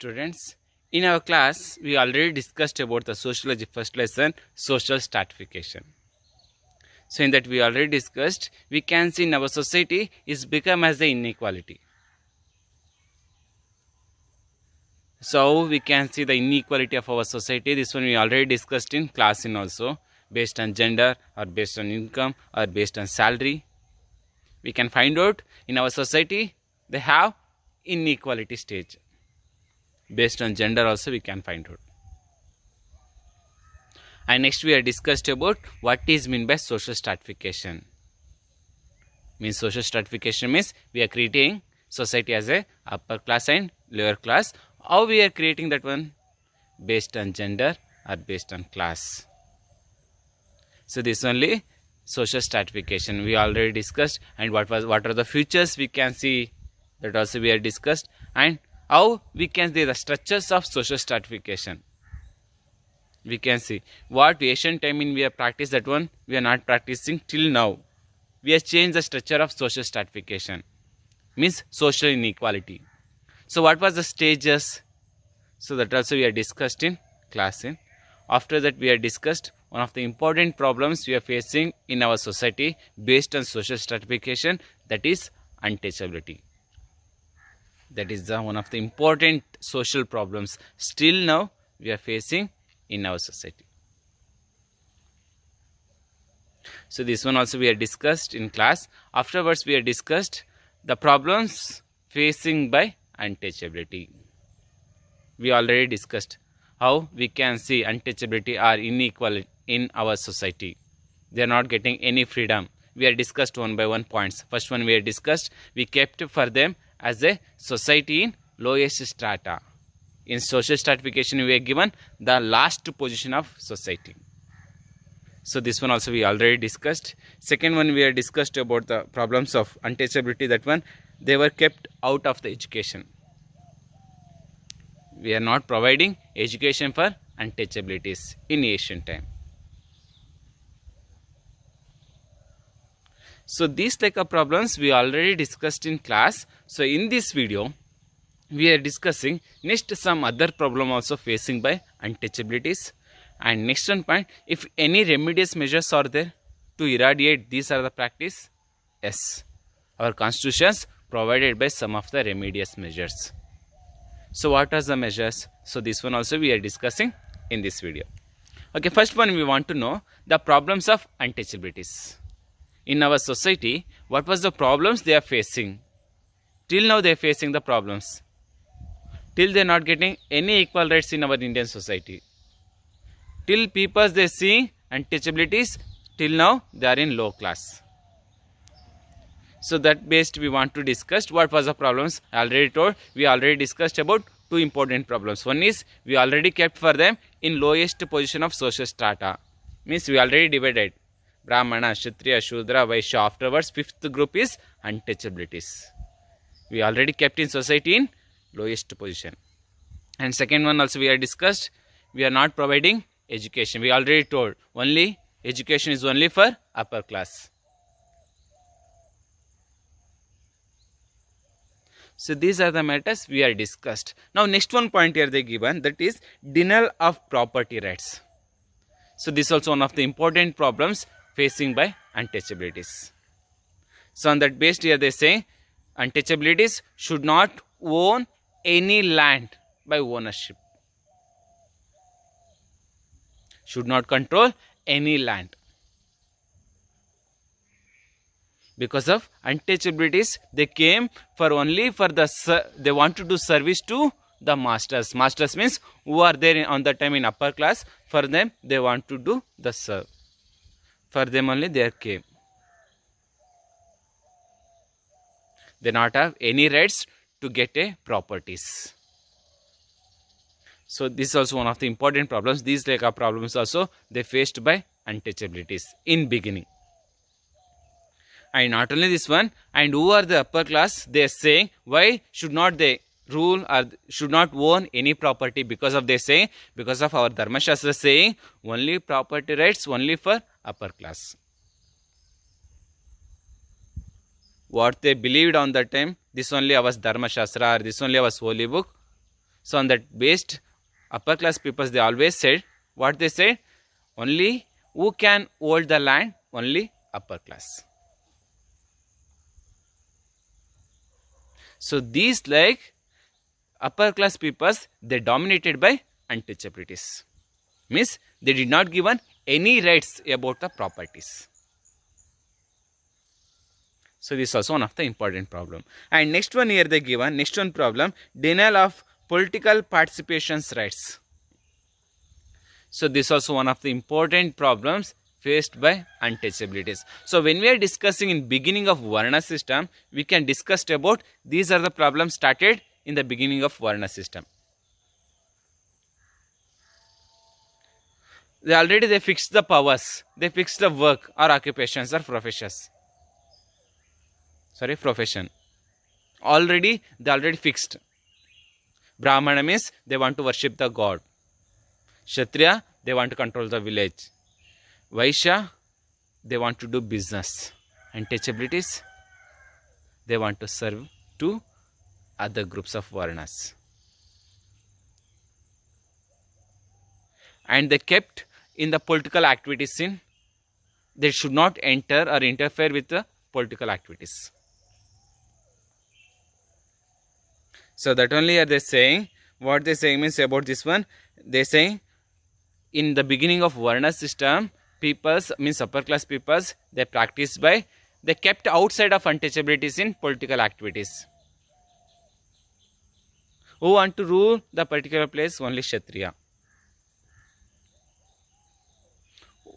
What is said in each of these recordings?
Students, in our class, we already discussed about the sociology first lesson, social stratification. So in that we already discussed, we can see in our society is become as the inequality. So we can see the inequality of our society. This one we already discussed in class in also, based on gender or based on income or based on salary. We can find out in our society they have inequality stage. Based on gender also we can find out. And next we have discussed about what is meant by social stratification. Means social stratification means we are creating society as a upper class and lower class. How we are creating that one? Based on gender or based on class. So this only social stratification we already discussed, and what are the features we can see, that also we have discussed, and how we can see the structures of social stratification. We can see what ancient time in we have practiced, that one we are not practicing till now. We have changed the structure of social stratification, means social inequality. So what was the stages? So that also we have discussed in class. After that we have discussed one of the important problems we are facing in our society based on social stratification, that is untouchability. That is one of the important social problems still now we are facing in our society. So this one also we have discussed in class. Afterwards we have discussed the problems facing by untouchability. We already discussed how we can see untouchability or inequality in our society. They are not getting any freedom. We have discussed one by one points. First one we have discussed, we kept for them as a society in lowest strata. In social stratification we are given the last position of society. So this one also we already discussed. Second one we have discussed about the problems of untouchability. That one, they were kept out of the education. We are not providing education for untouchabilities in ancient time. So these type of problems we already discussed in class. So in this video we are discussing next some other problem also facing by untouchabilities. And next one point, if any remedies measures are there to irradiate these are the practice. Yes, our constitutions provided by some of the remedies measures. So what are the measures? So this one also we are discussing in this video. Okay, first one we want to know the problems of untouchabilities. In our society, what was the problems they are facing? Till now they are facing the problems. Till they are not getting any equal rights in our Indian society. Till people they see untouchabilities, till now they are in low class. So that based we want to discuss what was the problems. I already told, we already discussed about two important problems. One is we already kept for them in lowest position of social strata. Means we already divided Brahmana, Kshatriya, Shudra, Vaishya. Afterwards fifth group is untouchabilities. We already kept in society in lowest position. And second one also we have discussed, we are not providing education. We already told only education is only for upper class. So these are the matters we are discussed. Now next one point here they given, that is denial of property rights. So this is also one of the important problems facing by untouchabilities. So on that based here they say untouchabilities should not own any land by ownership. Should not control any land. Because of untouchabilities, they came for only for the, they want to do service to the masters. Masters means who are there on the time in upper class. For them, they want to do the serve. For them only they came. They not have any rights to get a properties. So this is also one of the important problems. These like are problems also they faced by untouchabilities in beginning. And not only this one, and who are the upper class, they are saying why should not they rule or should not own any property, because of they saying, because of our Dharma Shastra saying only property rights only for upper class. What they believed on that time, this only was Dharma Shastra or this only was holy book. So on that based, upper class people, they always said, what they said, only who can hold the land, only upper class. So these like upper class peoples, they dominated by untouchabilities. Means they did not given any rights about the properties. So this is also one of the important problem. And next one here they given, next one problem, denial of political participation's rights. So this is also one of the important problems faced by untouchabilities. So when we are discussing in beginning of Varna system, we can discuss about these are the problems started in the beginning of Varna system. They fixed the powers, they fixed the work or occupations or professions. Profession. They already fixed. Brahmana means they want to worship the god. Kshatriya, they want to control the village. Vaishya, they want to do business. Untouchabilities, they want to serve to other groups of Varnas. And they kept in the political activities in, they should not enter or interfere with the political activities. So that only are they saying, what they saying means about this one, they saying in the beginning of Varna system, peoples means upper class peoples, they practiced by, they kept outside of untouchabilities in political activities. Who want to rule the particular place? Only Kshatriya.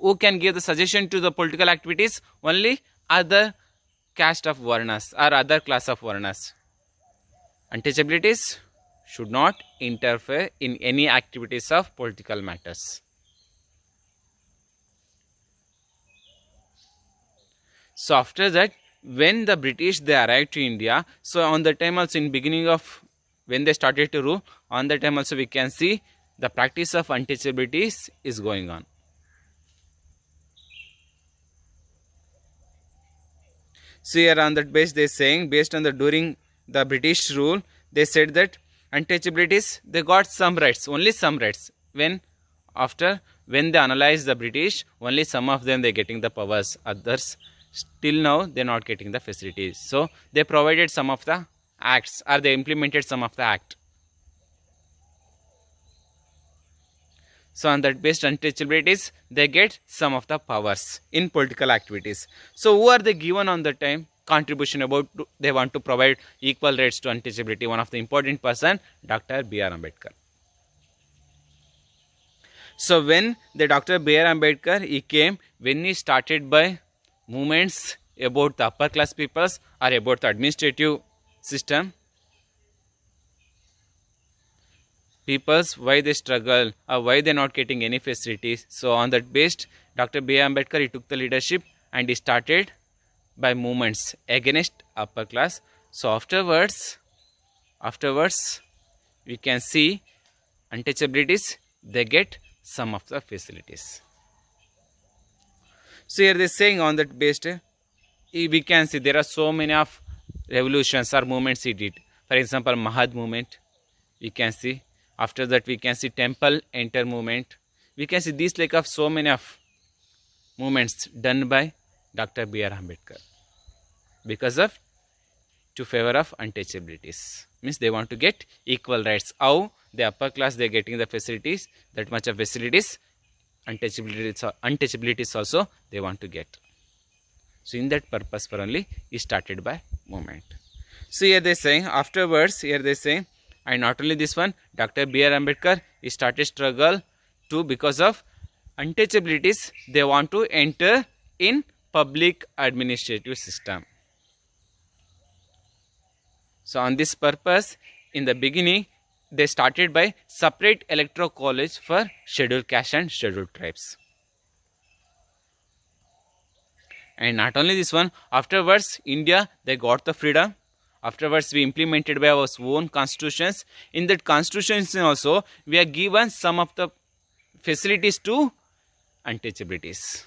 Who can give the suggestion to the political activities? Only other caste of Varnas or other class of Varnas. Untouchabilities should not interfere in any activities of political matters. So after that, when the British they arrived to India, so on the time also in beginning of when they started to rule, on the time also we can see the practice of untouchabilities is going on. So here on that base they saying, based on the during the British rule, they said that untouchabilities, they got some rights, only some rights. When they analyzed the British, only some of them they getting the powers, others still now they are not getting the facilities. So they provided some of the acts or they implemented some of the act. So on that based untouchabilities, they get some of the powers in political activities. So who are they given on the time? Contribution about they want to provide equal rights to untouchability. One of the important person, Dr. B.R. Ambedkar. So when the Dr. B.R. Ambedkar he came, when he started by movements about the upper class peoples or about the administrative system, peoples why they struggle or why they are not getting any facilities. So on that based, Dr. B.R. Ambedkar he took the leadership and he started by movements against upper class. So afterwards we can see untouchabilities, they get some of the facilities. So here they are saying on that based, we can see there are so many of revolutions or movements he did. For example, Mahad movement, we can see. After that we can see Temple Enter movement. We can see these like of so many of movements done by Dr. B.R. Ambedkar because of to favor of untouchabilities. Means they want to get equal rights. How the upper class they are getting the facilities, that much of facilities, untouchabilities also they want to get. So in that purpose for only is started by movement. So here they are saying afterwards, here they are saying, and not only this one, Dr. B.R. Ambedkar he started struggle too because of untouchabilities, they want to enter in public administrative system. So on this purpose, in the beginning, they started by separate electoral college for scheduled caste and scheduled tribes. And not only this one, afterwards India they got the freedom. Afterwards we implemented by our own constitutions. In that constitutions also we are given some of the facilities to untouchabilities.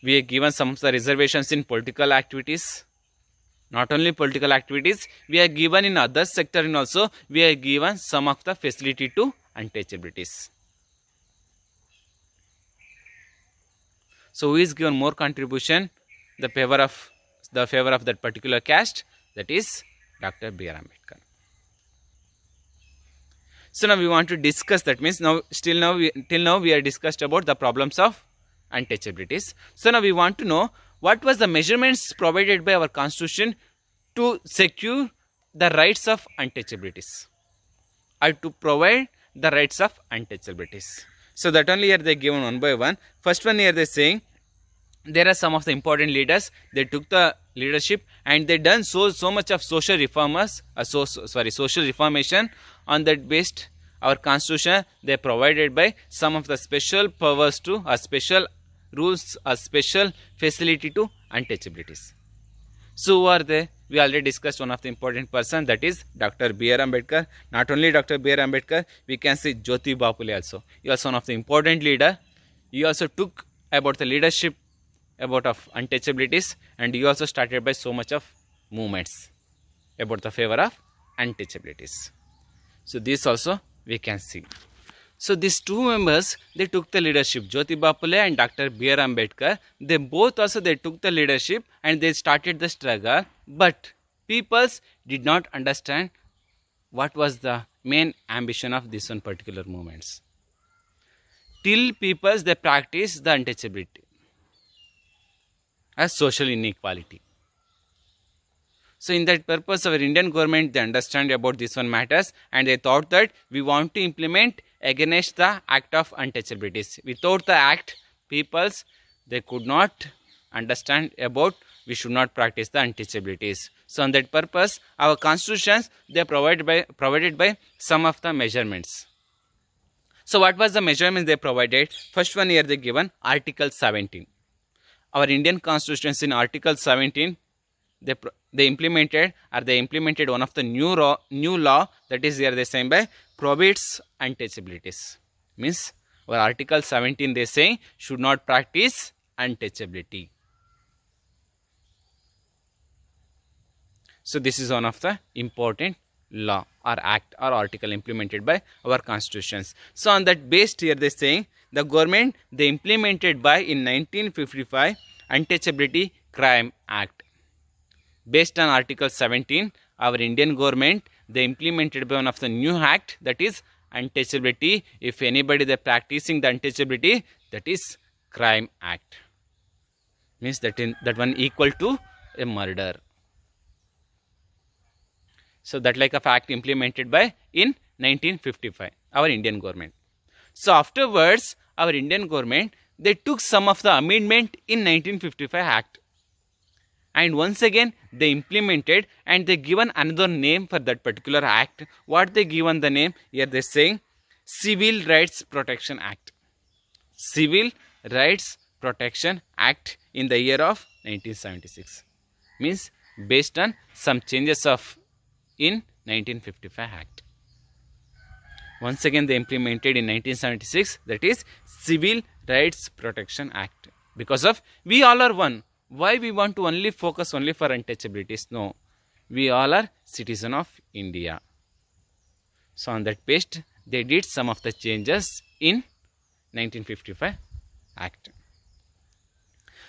We are given some of the reservations in political activities. Not only political activities, we are given in other sector and also we are given some of the facility to untouchabilities. So who is given more contribution? The favor of that particular caste, that is Dr. B.R. Ambedkar. So now we want to discuss, that means till now we are discussed about the problems of untouchabilities. So now we want to know what was the measurements provided by our constitution to secure the rights of untouchabilities or to provide the rights of untouchabilities. So that only here they given one by one. First one here they saying there are some of the important leaders, they took the leadership and they done so much of social social reformation. On that based our constitution they provided by some of the special powers to special rules, special facility to untouchabilities. So who are they? We already discussed one of the important person, that is Dr. B.R. Ambedkar. Not only Dr. B.R. Ambedkar, we can see Jyotiba Phule also. He was one of the important leader. He also took about the leadership about of untouchabilities, and he also started by so much of movements about the favor of untouchabilities. So this also we can see. So these two members, they took the leadership, Jyotiba Phule and Dr. B.R. Ambedkar. They both also they took the leadership and they started the struggle. But peoples did not understand what was the main ambition of this one particular movements. Till peoples they practice the untouchability as social inequality. So in that purpose our Indian government they understand about this one matters and they thought that we want to implement against the act of untouchabilities. Without the act, peoples they could not understand about we should not practice the untouchabilities. So on that purpose our constitutions they provided by some of the measurements. So what was the measurements they provided? First one here they given Article 17. Our Indian constitution in Article 17 they implemented one of the new law, that is here they saying by prohibits untouchabilities. Means our Article 17 they say should not practice untouchability. So this is one of the important law or act or article implemented by our constitutions. So on that based here they saying the government they implemented by in 1955 Untouchability Crime Act. Based on Article 17, our Indian government they implemented by one of the new act, that is untouchability. If anybody they practicing the untouchability, that is crime act. Means that one equal to a murder. So that like a fact implemented by in 1955 our Indian government. So afterwards our Indian government they took some of the amendment in 1955 act and once again they implemented and they given another name for that particular act. What they given the name? Here they saying Civil Rights Protection Act. Civil Rights Protection Act in the year of 1976. Means based on some changes of in 1955 act. Once again they implemented in 1976, that is Civil Rights Protection Act. Because of we all are one. Why we want to only focus only for untouchabilities? No, we all are citizen of India. So on that based they did some of the changes in 1955 act.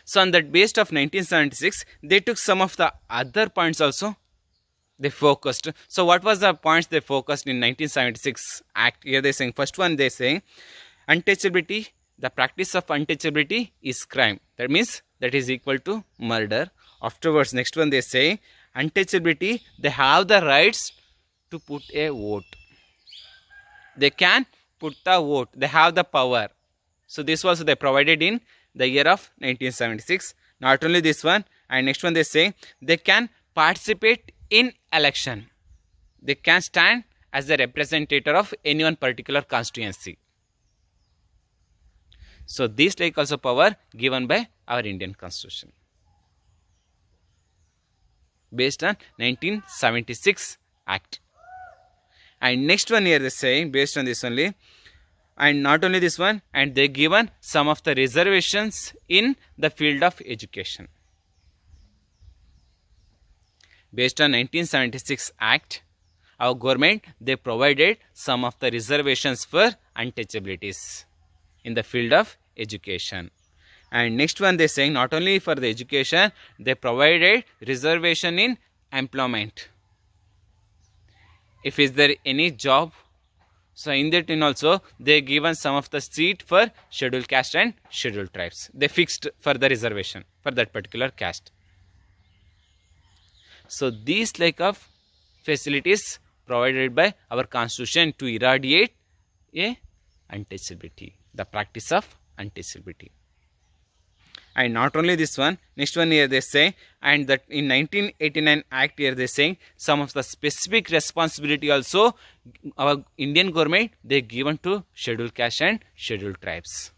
So on that based of 1976 they took some of the other points also they focused. So what was the points they focused in 1976 act? Here they saying first one they saying untouchability, the practice of untouchability is crime. That means that is equal to murder. Afterwards next one they say untouchability they have the rights to put a vote. They can put the vote. They have the power. So this was they provided in the year of 1976. Not only this one and next one they say they can participate in election. They can stand as the representative of any one particular constituency. So this like also power given by our Indian constitution. Based on 1976 act. And next one here they saying based on this only. And not only this one, and they given some of the reservations in the field of education. based on 1976 Act, our government, they provided some of the reservations for untouchabilities in the field of education. And next one, they saying not only for the education, they provided reservation in employment. If is there any job, so in that in also they given some of the seat for scheduled caste and scheduled tribes. They fixed for the reservation for that particular caste. So these like of facilities provided by our constitution to irradiate a untouchability, the practice of untouchability. And not only this one, next one here they say, and that in 1989 Act here they saying some of the specific responsibility also our Indian government they given to scheduled caste and scheduled tribes.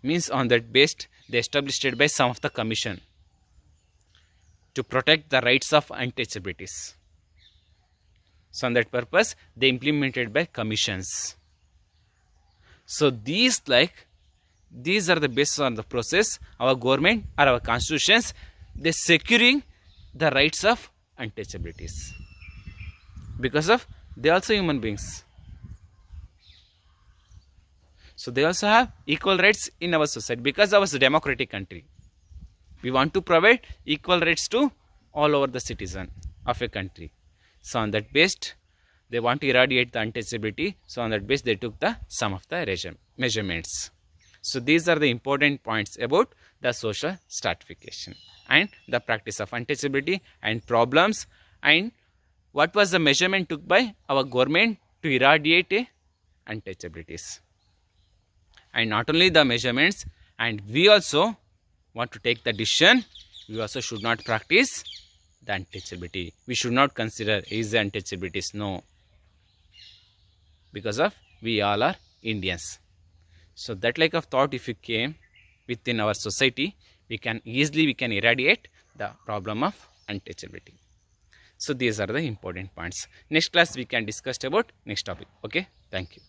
Means on that based they established it by some of the commission to protect the rights of untouchabilities. So on that purpose they implemented by commissions. So these are the basis on the process our government or our constitutions they securing the rights of untouchabilities, because of they also human beings. So they also have equal rights in our society, because of our democratic country. We want to provide equal rights to all over the citizen of a country. So on that based they want to irradiate the untouchability. So on that base they took the some of the measurements. So these are the important points about the social stratification and the practice of untouchability and problems, and what was the measurement took by our government to irradiate untouchabilities. And not only the measurements, and we also want to take the decision, we also should not practice the untouchability. We should not consider is the untouchabilities, no, because of we all are Indians. So that like of thought if you came within our society, we can irradiate the problem of untouchability. So these are the important points. Next class we can discuss about next topic. Okay, thank you.